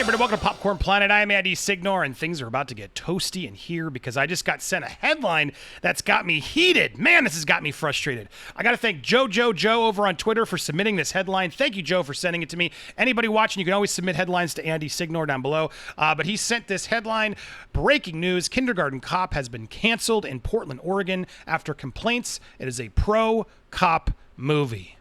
everybody? Welcome to Popcorn Planet. I am Andy Signor, and things are about to get toasty in here because I just got sent a headline that's got me heated. Man, this has got me frustrated. I got to thank Joe over on Twitter for submitting this headline. Thank you, Joe, for sending it to me. Anybody watching, you can always submit headlines to Andy Signor down below. But he sent this headline: breaking news, Kindergarten Cop has been canceled in Portland, Oregon after complaints. It is a pro-cop movie.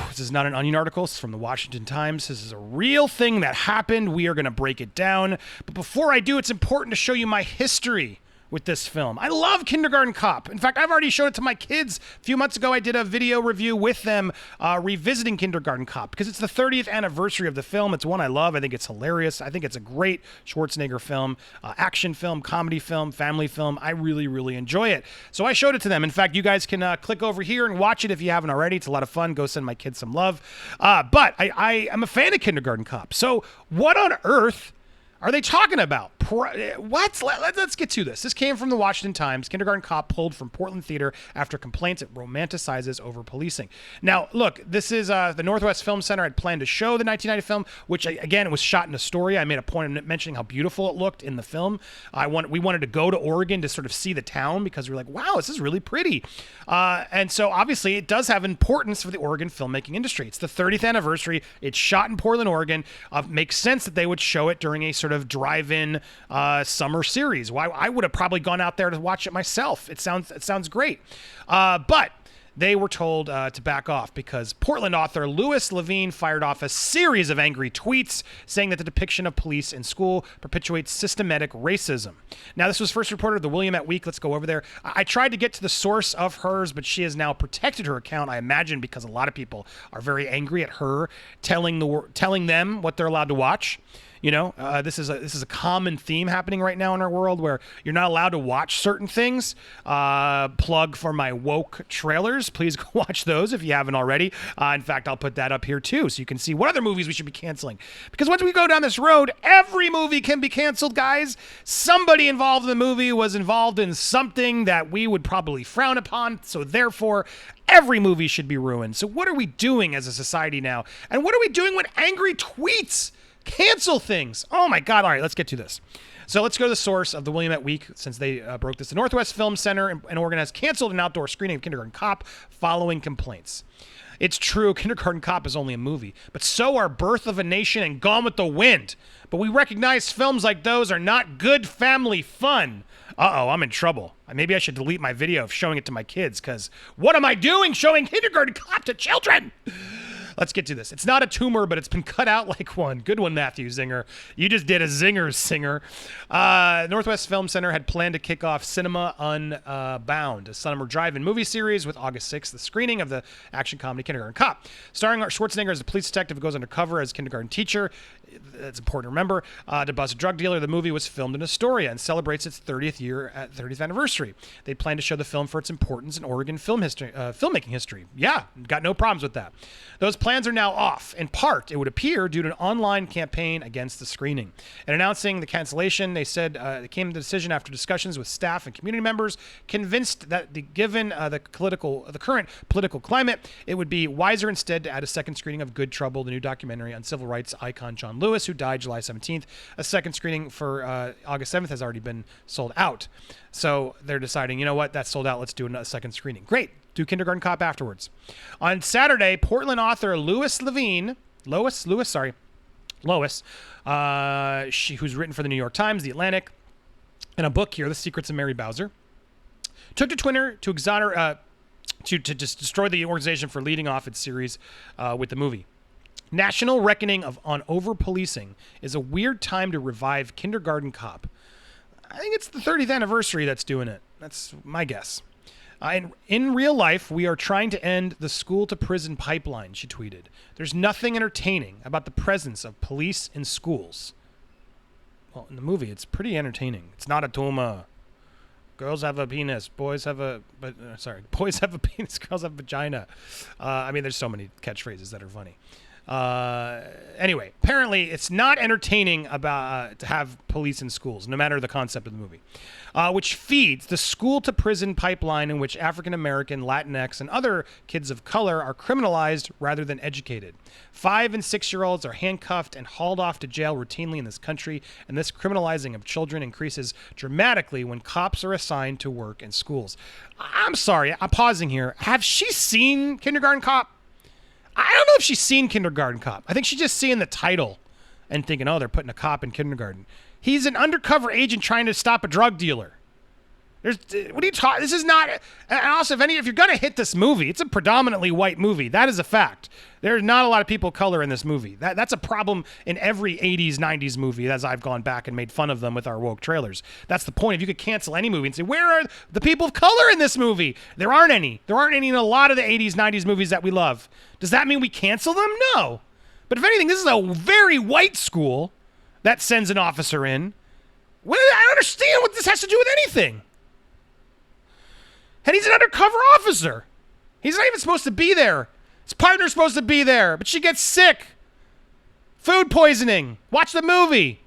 This is not an Onion article. It's from the Washington Times. This is a real thing that happened. We are going to break it down. But before I do, it's important to show you my history with this film. I love Kindergarten Cop. In fact, I've already showed it to my kids. A few months ago, I did a video review with them revisiting Kindergarten Cop because it's the 30th anniversary of the film. It's one I love. I think it's hilarious. I think it's a great Schwarzenegger film, action film, comedy film, family film. I really, really enjoy it. So I showed it to them. In fact, you guys can click over here and watch it if you haven't already. It's a lot of fun. Go send my kids some love. But I am a fan of Kindergarten Cop. So what on earth are they talking about? What? Let's get to this. This came from the Washington Times. Kindergarten Cop pulled from Portland theater after complaints it romanticizes over policing. Now, look, this is the Northwest Film Center had planned to show the 1990 film, which, again, it was shot in Astoria. I made a point of mentioning how beautiful it looked in the film. We wanted to go to Oregon to sort of see the town because we were like, wow, this is really pretty. And so, obviously, it does have importance for the Oregon filmmaking industry. It's the 30th anniversary. It's shot in Portland, Oregon. Makes sense that they would show it during a sort of drive-in summer series. Why I would have probably gone out there to watch it myself. It sounds great. But they were told to back off because Portland author Lois Laveen fired off a series of angry tweets saying that the depiction of police in school perpetuates systematic racism. Now, this was first reported at the Willamette Week. Let's go over there. I tried to get to the source of hers, but she has now protected her account, I imagine, because a lot of people are very angry at her telling them what they're allowed to watch. You know, this is a common theme happening right now in our world where you're not allowed to watch certain things. Plug for my woke trailers. Please go watch those if you haven't already. In fact, I'll put that up here too so you can see what other movies we should be canceling. Because once we go down this road, every movie can be canceled, guys. Somebody involved in the movie was involved in something that we would probably frown upon. So therefore, every movie should be ruined. So what are we doing as a society now? And what are we doing when angry tweets cancel things? Oh my God. All right, let's get to this. So let's go to the source of the Willamette Week since they broke this. The Northwest Film Center in Oregon has canceled an outdoor screening of Kindergarten Cop following complaints. It's true, Kindergarten Cop is only a movie, but so are Birth of a Nation and Gone with the Wind. But we recognize films like those are not good family fun. Uh-oh, I'm in trouble. Maybe I should delete my video of showing it to my kids because what am I doing showing Kindergarten Cop to children? Let's get to this. It's not a tumor, but it's been cut out like one. Good one, Matthew Zinger. You just did a zinger, singer. Northwest Film Center had planned to kick off Cinema Unbound, a summer drive-in movie series with August 6th, the screening of the action comedy Kindergarten Cop. Starring Schwarzenegger as a police detective who goes undercover as a kindergarten teacher. It's important to remember. To bust a drug dealer, the movie was filmed in Astoria and celebrates its 30th anniversary. They plan to show the film for its importance in Oregon filmmaking history. Yeah, got no problems with that. Those plans are now off, in part, it would appear, due to an online campaign against the screening. In announcing the cancellation, they said it came to the decision after discussions with staff and community members, convinced that given the current political climate, it would be wiser instead to add a second screening of Good Trouble, the new documentary on civil rights icon John Lewis, who died July 17th. A second screening for August 7th has already been sold out. So they're deciding, you know what, that's sold out. Let's do a second screening. Great. Do Kindergarten Cop afterwards. On Saturday, Portland author Lois Laveen, who's written for the New York Times, The Atlantic, and a book here, The Secrets of Mary Bowser, took to Twitter to exonerate, to just destroy the organization for leading off its series with the movie. National Reckoning on Over-Policing is a weird time to revive Kindergarten Cop. I think it's the 30th anniversary that's doing it. That's my guess. In real life, we are trying to end the school-to-prison pipeline, she tweeted. There's nothing entertaining about the presence of police in schools. Well, in the movie, it's pretty entertaining. It's not a tumor. Girls have a penis. Boys have a penis. Girls have a vagina. There's so many catchphrases that are funny. Anyway, apparently it's not entertaining about to have police in schools, no matter the concept of the movie, which feeds the school-to-prison pipeline in which African American, Latinx, and other kids of color are criminalized rather than educated. 5- and 6-year-olds are handcuffed and hauled off to jail routinely in this country, and this criminalizing of children increases dramatically when cops are assigned to work in schools. I'm sorry, I'm pausing here. Have she seen Kindergarten Cop? I don't know if she's seen Kindergarten Cop. I think she's just seeing the title and thinking, oh, they're putting a cop in kindergarten. He's an undercover agent trying to stop a drug dealer. What are you talking? This is not. And also, if you're gonna hit this movie, it's a predominantly white movie. That is a fact. There's not a lot of people of color in this movie. That's a problem in every 80s, 90s movie, as I've gone back and made fun of them with our woke trailers. That's the point. If you could cancel any movie and say, where are the people of color in this movie? There aren't any. There aren't any in a lot of the 80s, 90s movies that we love. Does that mean we cancel them? No. But if anything, this is a very white school that sends an officer in. I don't understand what this has to do with anything. And he's an undercover officer. He's not even supposed to be there. His partner's supposed to be there, but she gets sick. Food poisoning. Watch the movie.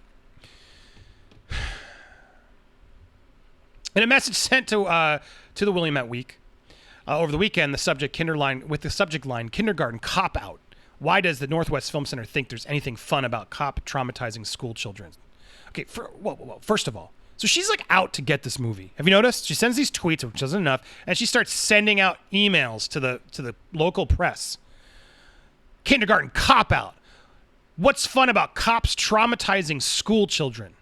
In a message sent to the Willamette Week over the weekend, the subject line "Kindergarten Cop Out." Why does the Northwest Film Center think there's anything fun about cop traumatizing school children? Okay, first of all. So she's like out to get this movie. Have you noticed? She sends these tweets, which isn't enough, and she starts sending out emails to the local press. Kindergarten Cop Out. What's fun about cops traumatizing school children?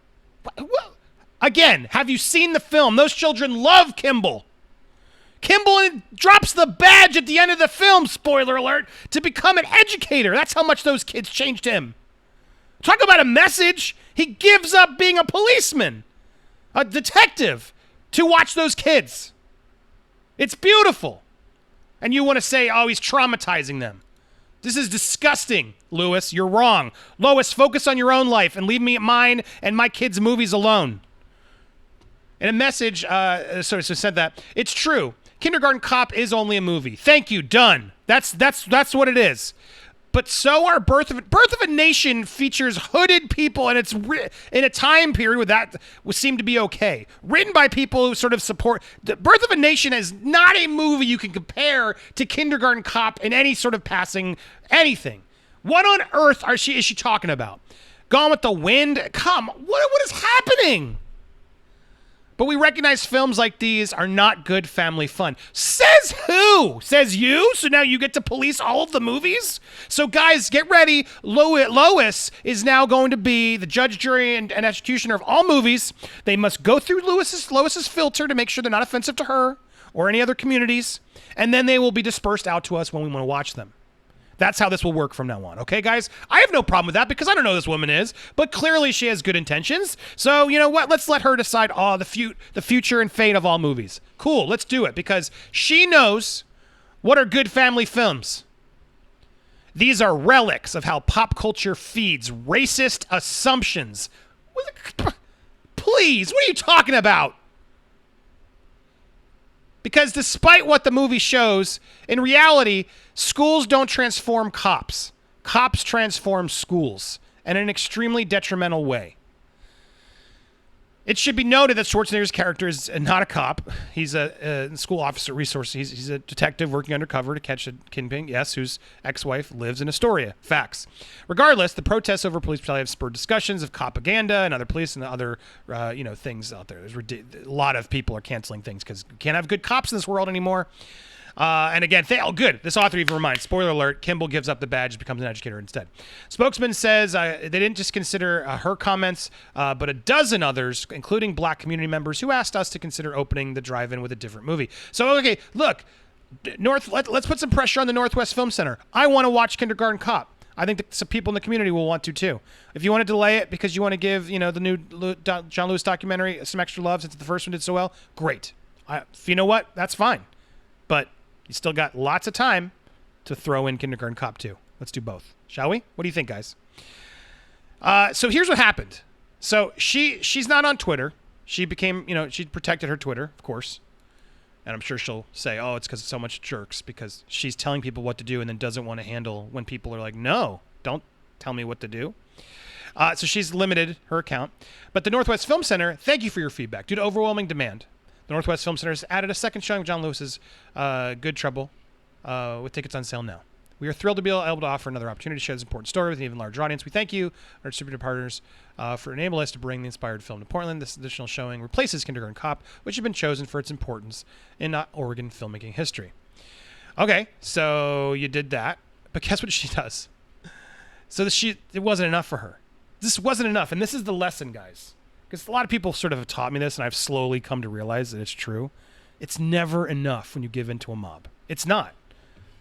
What? Again, have you seen the film? Those children love Kimball. Kimball drops the badge at the end of the film, spoiler alert, to become an educator. That's how much those kids changed him. Talk about a message. He gives up being a policeman. A detective to watch those kids. It's beautiful. And you want to say, oh, he's traumatizing them. This is disgusting, Lois. You're wrong. Lois, focus on your own life and leave me mine and my kids' movies alone. In a message, so said that, it's true. Kindergarten Cop is only a movie. Thank you. Done. That's what it is. But so are Birth of a Nation features hooded people, and it's in a time period where that would seem to be okay. Written by people who sort of support. Birth of a Nation is not a movie you can compare to Kindergarten Cop in any sort of passing anything. What on earth is she talking about? Gone with the Wind? What is happening? But we recognize films like these are not good family fun. Says who? Says you? So now you get to police all of the movies? So guys, get ready. Lois is now going to be the judge, jury, and executioner of all movies. They must go through Lois's filter to make sure they're not offensive to her or any other communities. And then they will be dispersed out to us when we want to watch them. That's how this will work from now on. Okay, guys? I have no problem with that because I don't know who this woman is, but clearly she has good intentions. So, you know what? Let's let her decide the future and fate of all movies. Cool, let's do it because she knows what are good family films. These are relics of how pop culture feeds racist assumptions. Please, what are you talking about? Because despite what the movie shows, in reality, schools don't transform cops. Cops transform schools, and in an extremely detrimental way. It should be noted that Schwarzenegger's character is not a cop. He's a school officer resource. He's a detective working undercover to catch a kingpin, yes, whose ex-wife lives in Astoria. Facts. Regardless, the protests over police brutality have spurred discussions of propaganda and other police and other things out there. There's a lot of people are canceling things because we can't have good cops in this world anymore. And again, good. This author even reminds, spoiler alert, Kimball gives up the badge, becomes an educator instead. Spokesman says they didn't just consider her comments, but a dozen others, including black community members, who asked us to consider opening the drive-in with a different movie. So, okay, look, let's put some pressure on the Northwest Film Center. I want to watch Kindergarten Cop. I think that some people in the community will want to too. If you want to delay it because you want to give, the new John Lewis documentary some extra love since the first one did so well, great. You know what? That's fine. But you still got lots of time to throw in Kindergarten Cop 2. Let's do both. Shall we? What do you think, guys? So here's what happened. So she's not on Twitter. She became, she protected her Twitter, of course. And I'm sure she'll say, oh, it's because of so much jerks, because she's telling people what to do and then doesn't want to handle when people are like, no, don't tell me what to do. So she's limited her account. But the Northwest Film Center, thank you for your feedback. Due to overwhelming demand, the Northwest Film Center has added a second showing of John Lewis's Good Trouble with tickets on sale now. We are thrilled to be able to offer another opportunity to share this important story with an even larger audience. We thank you, our distributor partners, for enabling us to bring the inspired film to Portland. This additional showing replaces Kindergarten Cop, which has been chosen for its importance in Oregon filmmaking history. Okay, so you did that, but guess what she does? So it wasn't enough for her. This wasn't enough, and this is the lesson, guys. Because a lot of people sort of have taught me this, and I've slowly come to realize that it's true. It's never enough when you give in to a mob. It's not.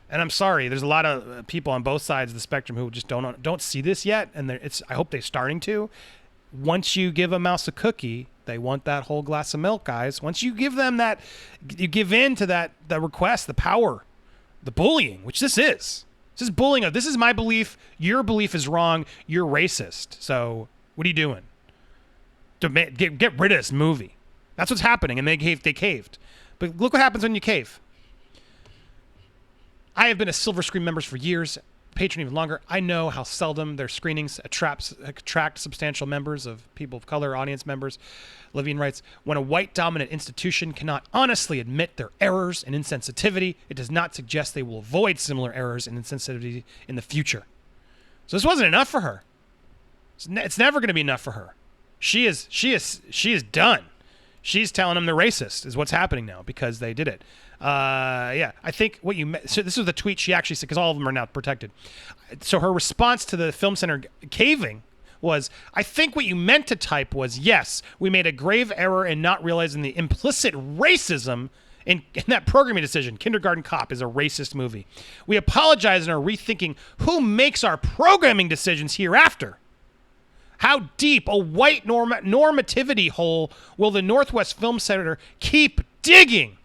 And I'm sorry, there's a lot of people on both sides of the spectrum who just don't see this yet, and I hope they're starting to. Once you give a mouse a cookie, they want that whole glass of milk, guys. Once you give them that, you give in to that request, the power, the bullying, which this is. This is bullying. This is my belief. Your belief is wrong. You're racist. So what are you doing? Get rid of this movie. That's what's happening, and they caved. But look what happens when you cave. I have been a Silver Screen member for years, patron even longer. I know how seldom their screenings attract substantial members of people of color, audience members. Laveen writes, when a white dominant institution cannot honestly admit their errors and insensitivity, it does not suggest they will avoid similar errors and insensitivity in the future. So this wasn't enough for her. It's never going to be enough for her. She is done. She's telling them they're racist is what's happening now because they did it. I think so this was the tweet she actually said, because all of them are now protected. So her response to the film center caving was, I think what you meant to type was, yes, we made a grave error in not realizing the implicit racism in that programming decision. Kindergarten Cop is a racist movie. We apologize and are rethinking who makes our programming decisions hereafter. How deep a white normativity hole will the Northwest Film Center keep digging?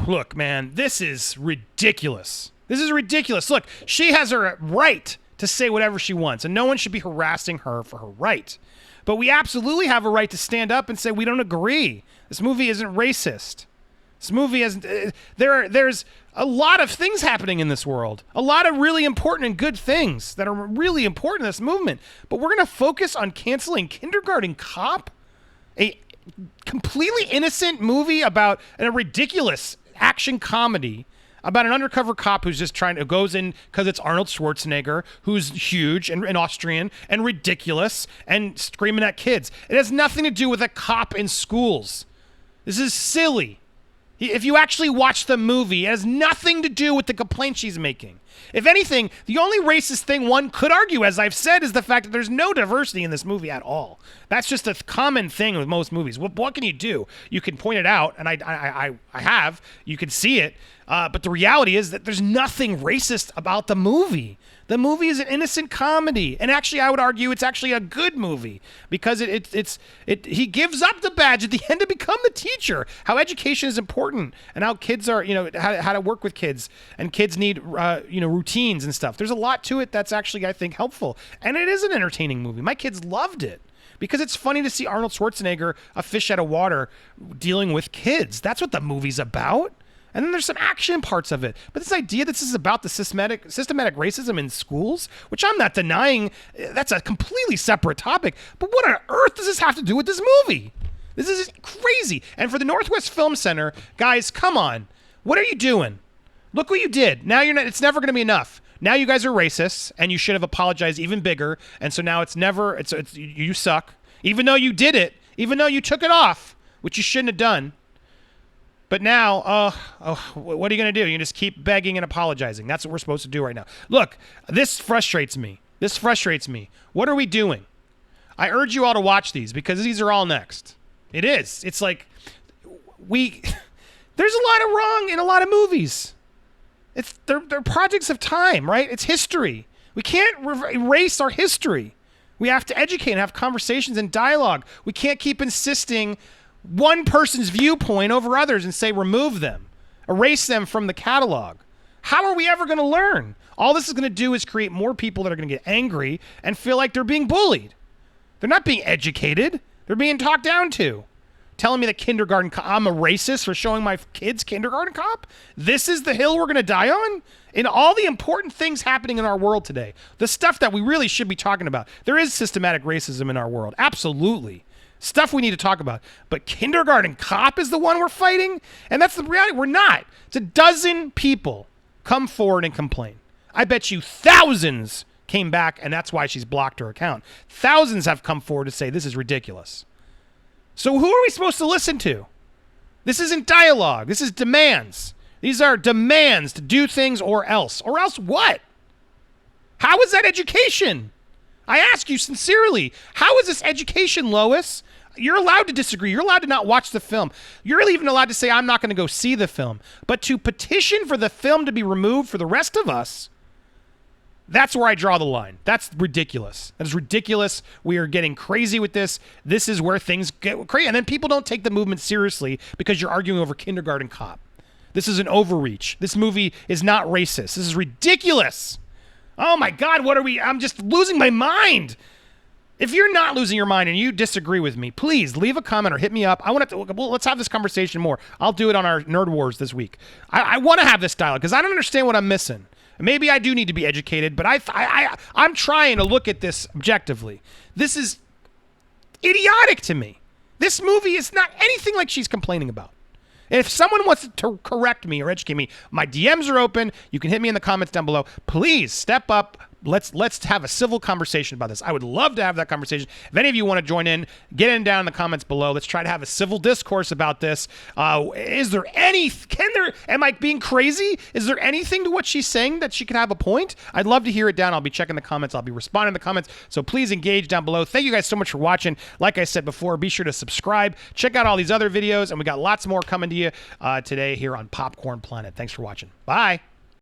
Look, man, this is ridiculous. This is ridiculous. Look, she has her right to say whatever she wants, and no one should be harassing her for her right. But we absolutely have a right to stand up and say we don't agree. This movie isn't racist. This movie isn't. There's a lot of things happening in this world. A lot of really important and good things that are really important in this movement. But we're going to focus on canceling Kindergarten Cop, a completely innocent movie about a ridiculous action comedy about an undercover cop who's just goes in because it's Arnold Schwarzenegger, who's huge and Austrian and ridiculous and screaming at kids. It has nothing to do with a cop in schools. This is silly. If you actually watch the movie, it has nothing to do with the complaint she's making. If anything, the only racist thing one could argue, as I've said, is the fact that there's no diversity in this movie at all. That's just a common thing with most movies. What can you do? You can point it out, and I have. You can see it. But the reality is that there's nothing racist about the movie. The movie is an innocent comedy, and actually, I would argue it's actually a good movie because he gives up the badge at the end to become the teacher. How education is important, and how kids are, how to work with kids, and kids need, routines and stuff. There's a lot to it that's actually, I think, helpful, and it is an entertaining movie. My kids loved it because it's funny to see Arnold Schwarzenegger, a fish out of water, dealing with kids. That's what the movie's about. And then there's some action parts of it. But this idea that this is about the systematic racism in schools, which I'm not denying, that's a completely separate topic. But what on earth does this have to do with this movie? This is crazy. And for the Northwest Film Center, guys, come on. What are you doing? Look what you did. Now it's never going to be enough. Now you guys are racists, and you should have apologized even bigger. And so now you suck. Even though you did it, even though you took it off, which you shouldn't have done. But now, what are you going to do? You can just keep begging and apologizing. That's what we're supposed to do right now. Look, this frustrates me. What are we doing? I urge you all to watch these because these are all next. It is. It's like there's a lot of wrong in a lot of movies. They're projects of time, right? It's history. We can't erase our history. We have to educate and have conversations and dialogue. We can't keep insisting one person's viewpoint over others and say remove them, erase them from the catalog. How are we ever going to learn? All this is going to do is create more people that are going to get angry and feel like they're being bullied. They're not being educated. They're being talked down to. telling me that I'm a racist for showing my kids Kindergarten Cop? This is the hill we're going to die on? In all the important things happening in our world today, the stuff that we really should be talking about, there is systematic racism in our world. Absolutely. Stuff we need to talk about. But Kindergarten Cop is the one we're fighting? And that's the reality. We're not. It's a dozen people come forward and complain. I bet you thousands came back, and that's why she's blocked her account. Thousands have come forward to say this is ridiculous. So who are we supposed to listen to? This isn't dialogue. This is demands. These are demands to do things or else. Or else what? How is that education? I ask you sincerely, how is this education, Lois? You're allowed to disagree. You're allowed to not watch the film. You're even allowed to say, I'm not going to go see the film. But to petition for the film to be removed for the rest of us, that's where I draw the line. That's ridiculous. That is ridiculous. We are getting crazy with this. This is where things get crazy. And then people don't take the movement seriously because you're arguing over Kindergarten Cop. This is an overreach. This movie is not racist. This is ridiculous. Oh my God, what are we? I'm just losing my mind. If you're not losing your mind and you disagree with me, please leave a comment or hit me up. Let's have this conversation more. I'll do it on our Nerd Wars this week. I want to have this dialogue because I don't understand what I'm missing. Maybe I do need to be educated, but I'm trying to look at this objectively. This is idiotic to me. This movie is not anything like she's complaining about. And if someone wants to correct me or educate me, my DMs are open. You can hit me in the comments down below. Please step up. Let's have a civil conversation about this. I would love to have that conversation. If any of you want to join in, get in down in the comments below. Let's try to have a civil discourse about this. Is there any, am I being crazy? Is there anything to what she's saying that she could have a point? I'd love to hear it down. I'll be checking the comments. I'll be responding to the comments. So please engage down below. Thank you guys so much for watching. Like I said before, be sure to subscribe. Check out all these other videos, and we got lots more coming to you today here on Popcorn Planet. Thanks for watching. Bye.